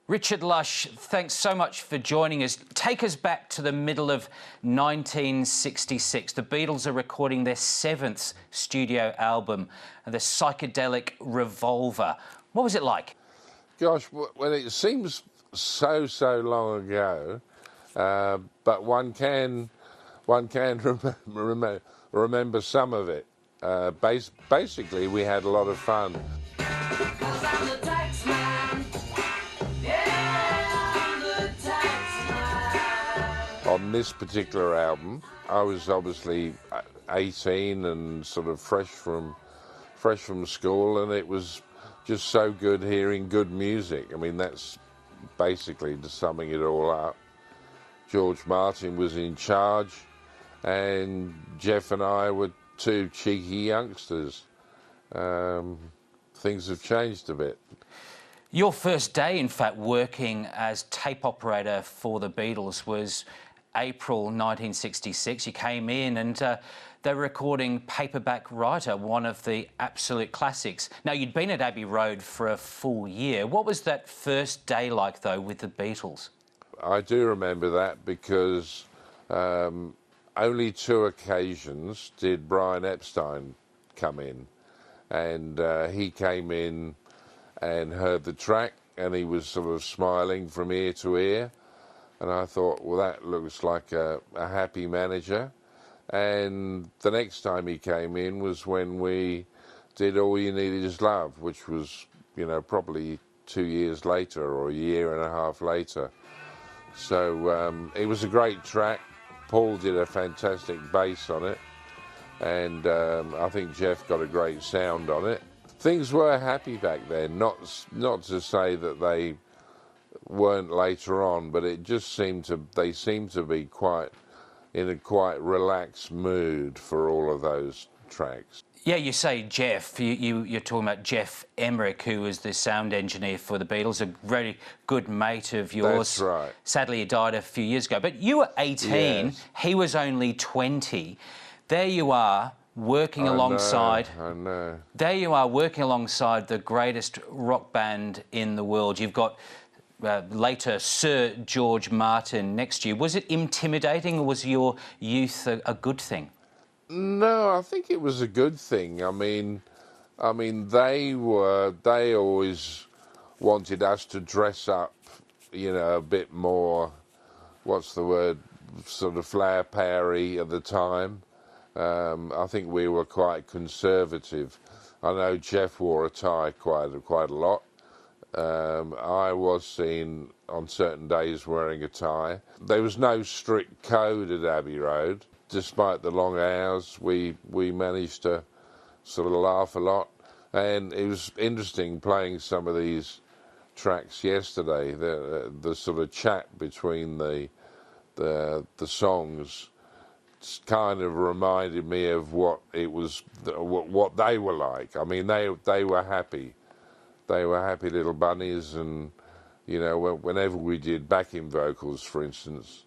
Richard Lush, thanks so much for joining us. Take us back to the middle of 1966. The Beatles are recording their 7th studio album, the psychedelic Revolver. What was it like? Gosh, well, it seems so long ago, but one can remember some of it. Basically, we had a lot of fun. On this particular album, I was obviously 18 and sort of fresh from school, and it was just so good hearing good music. I mean, that's basically just summing it all up. George Martin was in charge, and Jeff and I were two cheeky youngsters. Things have changed a bit. Your first day, in fact, working as tape operator for the Beatles was April 1966. You came in and they were recording Paperback Writer, one of the absolute classics. Now, you'd been at Abbey Road for a full year. What was that first day like, though, with the Beatles? I do remember that because only 2 occasions did Brian Epstein come in. And he came in and heard the track, and he was sort of smiling from ear to ear. And I thought, well, that looks like a happy manager. And the next time he came in was when we did All You Need Is Love, which was, you know, probably 2 years later or a year and a half later. So it was a great track. Paul did a fantastic bass on it. And I think Jeff got a great sound on it. Things were happy back then, not to say that they weren't later on, but it just they seemed to be in a quite relaxed mood for all of those tracks. Yeah, you say Jeff, you're talking about Jeff Emmerich, who was the sound engineer for the Beatles, a very good mate of yours. That's right. Sadly, he died a few years ago. But you were 18, yes. He was only 20. There you are, working alongside... I know. There you are, working alongside the greatest rock band in the world. You've got... later, Sir George Martin next to you. Was it intimidating, or was your youth a good thing? No, I think it was a good thing. I mean, they always wanted us to dress up, you know, a bit more, what's the word, sort of flower powery at the time. I think we were quite conservative. I know Jeff wore a tie quite a lot. I was seen on certain days wearing a tie. There was no strict code at Abbey Road. Despite the long hours, we managed to sort of laugh a lot. And it was interesting playing some of these tracks yesterday. The sort of chat between the songs kind of reminded me of what it was, what they were like. I mean, they were happy. They were happy little bunnies, and, you know, whenever we did backing vocals, for instance,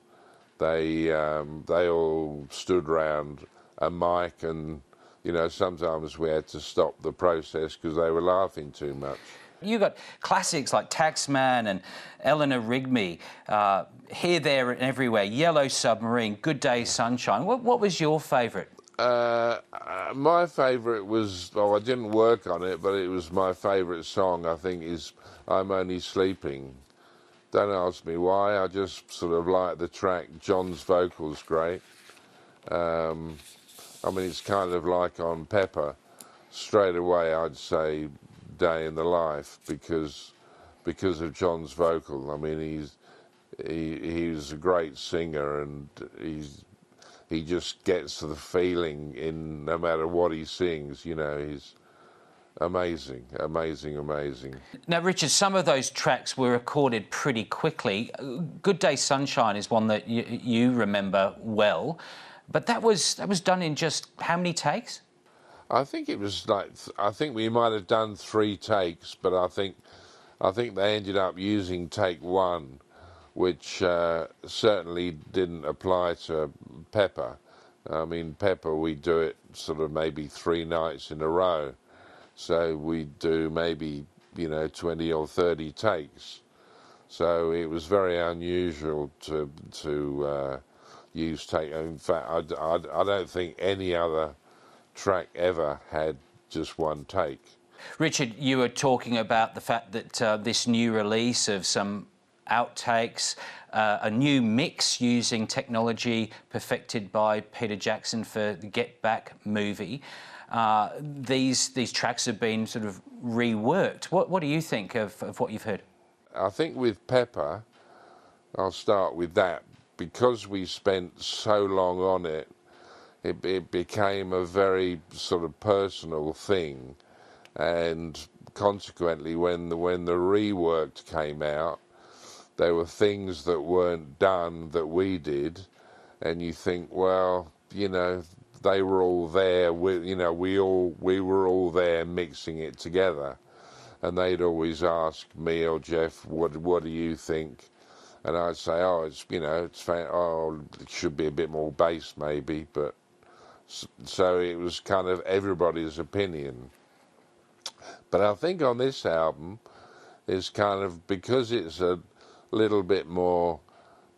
they all stood round a mic, and, you know, sometimes we had to stop the process because they were laughing too much. You got classics like Taxman and Eleanor Rigby, Here, There and Everywhere, Yellow Submarine, Good Day Sunshine. What was your favourite? My favourite was, I didn't work on it, but it was my favourite song, I think, is I'm Only Sleeping. Don't ask me why, I just sort of like the track. John's vocal's great. I mean, it's kind of like on Pepper. Straight away, I'd say Day in the Life because of John's vocal. I mean, he's a great singer, and he just gets to the feeling in no matter what he sings. You know, he's amazing. Now, Richard, some of those tracks were recorded pretty quickly. Good Day Sunshine is one that you remember well, but that was done in just how many takes? I think it was I think we might have done 3 takes, but I think they ended up using take 1, which certainly didn't apply to Pepper. I mean, Pepper, we do it sort of maybe 3 nights in a row. So we do maybe, you know, 20 or 30 takes. So it was very unusual to use take. In fact, I don't think any other track ever had just one take. Richard, you were talking about the fact that this new release of some outtakes, a new mix using technology perfected by Peter Jackson for the Get Back movie. These tracks have been sort of reworked. What do you think of what you've heard? I think with Pepper, I'll start with that. Because we spent so long on it, it became a very sort of personal thing. And consequently, when the reworked came out, there were things that weren't done that we did, and you think, well, you know, they were all there. We were all there mixing it together, and they'd always ask me or Jeff, what do you think? And I'd say, oh, it should be a bit more bass maybe, but so it was kind of everybody's opinion. But I think on this album, it's kind of, because it's a little bit more,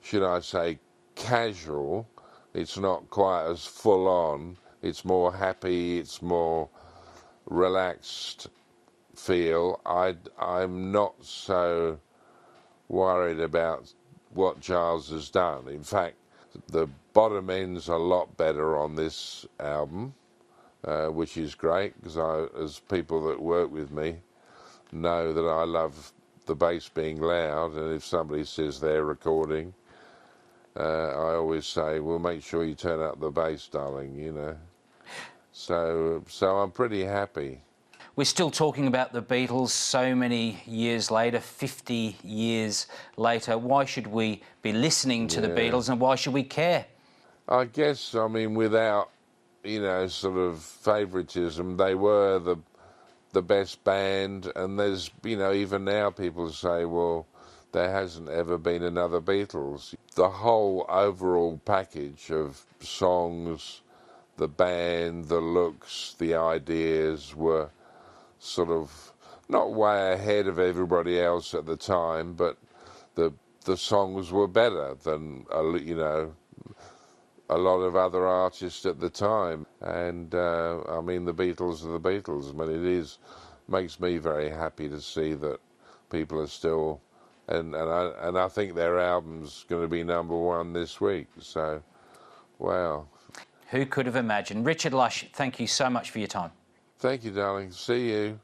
should I say, casual, it's not quite as full on, it's more happy, it's more relaxed feel. I'm not so worried about what Giles has done. In fact, the bottom end's a lot better on this album. Which is great, because as people that work with me know that I love the bass being loud, and if somebody says they're recording, I always say, well, make sure you turn up the bass, darling, you know. So I'm pretty happy. We're still talking about the Beatles so many years later, 50 years later. Why should we be listening to the Beatles, and why should we care? I guess, I mean, without, you know, sort of favoritism, they were the best band, and there's, you know, even now people say, well, there hasn't ever been another Beatles. The whole overall package of songs, the band, the looks, the ideas were sort of not way ahead of everybody else at the time, but the songs were better than, you know, a lot of other artists at the time. And I mean, the Beatles are the Beatles. I mean, makes me very happy to see that people are still, and I think their album's going to be #1 this week. So, wow. Who could have imagined? Richard Lush, thank you so much for your time. Thank you, darling. See you.